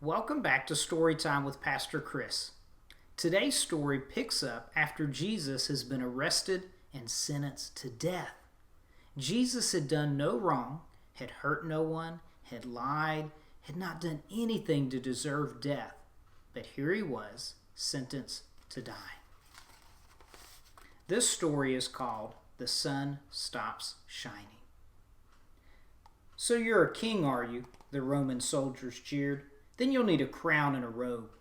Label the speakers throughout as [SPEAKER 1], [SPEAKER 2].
[SPEAKER 1] Welcome back to Storytime with Pastor Chris. Today's story picks up after Jesus has been arrested and sentenced to death. Jesus had done no wrong, had hurt no one, had lied, had not done anything to deserve death. But here he was, sentenced to die. This story is called The Sun Stops Shining. "So you're a king, are you?" the Roman soldiers jeered. "Then you'll need a crown and a robe."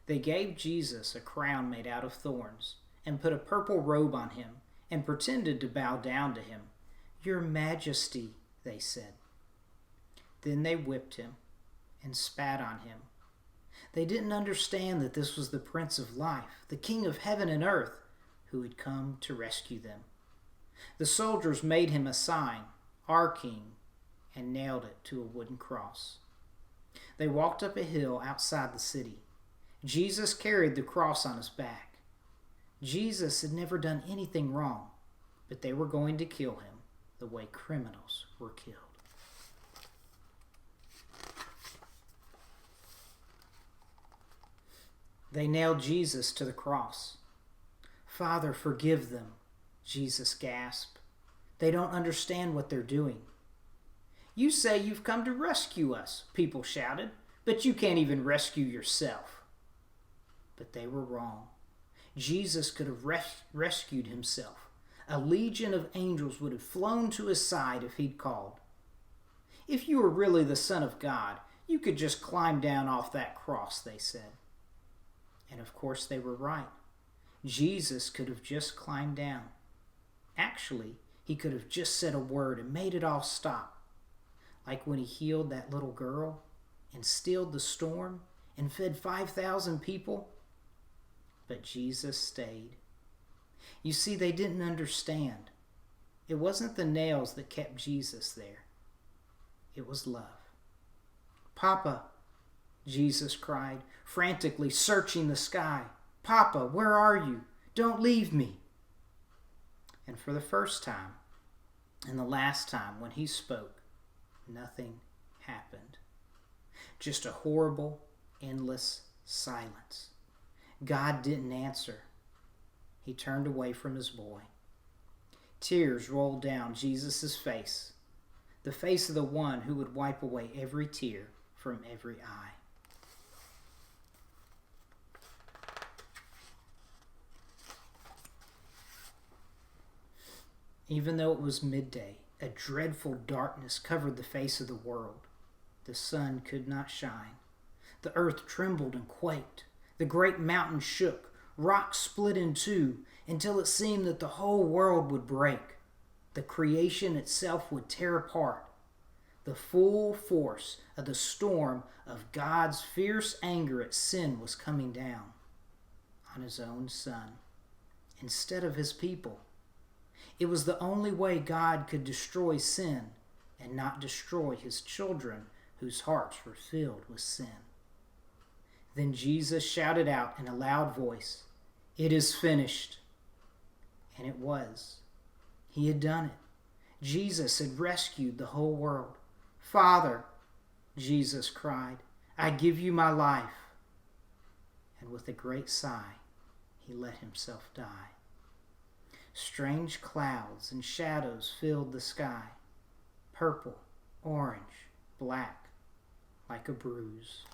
[SPEAKER 1] They gave Jesus a crown made out of thorns and put a purple robe on him and pretended to bow down to him. "Your Majesty," they said. Then they whipped him and spat on him. They didn't understand that this was the Prince of Life, the King of heaven and earth, who had come to rescue them. The soldiers made him a sign, "Our King," and nailed it to a wooden cross. They walked up a hill outside the city. Jesus carried the cross on his back. Jesus had never done anything wrong, but they were going to kill him the way criminals were killed. They nailed Jesus to the cross. "Father, forgive them," Jesus gasped. "They don't understand what they're doing." "You say you've come to rescue us," people shouted, "but you can't even rescue yourself." But they were wrong. Jesus could have rescued himself. A legion of angels would have flown to his side if he'd called. "If you were really the Son of God, you could just climb down off that cross," they said. And of course they were right. Jesus could have just climbed down. Actually, he could have just said a word and made it all stop. Like when he healed that little girl and stilled the storm and fed 5,000 people. But Jesus stayed. You see, they didn't understand. It wasn't the nails that kept Jesus there. It was love. "Papa," Jesus cried, frantically searching the sky. "Papa, where are you? Don't leave me." And for the first time, and the last time when he spoke, nothing happened. Just a horrible, endless silence. God didn't answer. He turned away from his boy. Tears rolled down Jesus' face, the face of the one who would wipe away every tear from every eye. Even though it was midday, a dreadful darkness covered the face of the world. The sun could not shine. The earth trembled and quaked. The great mountain shook. Rocks split in two until it seemed that the whole world would break. The creation itself would tear apart. The full force of the storm of God's fierce anger at sin was coming down on his own Son instead of his people. It was the only way God could destroy sin and not destroy his children whose hearts were filled with sin. Then Jesus shouted out in a loud voice, "It is finished." And it was. He had done it. Jesus had rescued the whole world. "Father," Jesus cried, "I give you my life." And with a great sigh, he let himself die. Strange clouds and shadows filled the sky, purple, orange, black, like a bruise.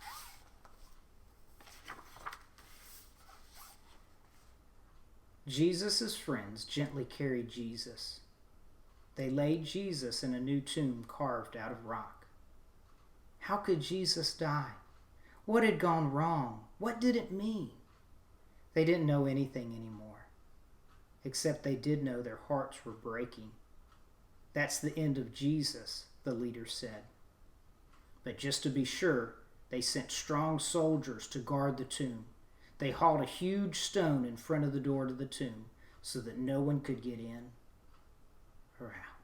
[SPEAKER 1] Jesus' friends gently carried Jesus. They laid Jesus in a new tomb carved out of rock. How could Jesus die? What had gone wrong? What did it mean? They didn't know anything anymore, except they did know their hearts were breaking. "That's the end of Jesus," the leader said. But just to be sure, they sent strong soldiers to guard the tomb. They hauled a huge stone in front of the door to the tomb so that no one could get in or out.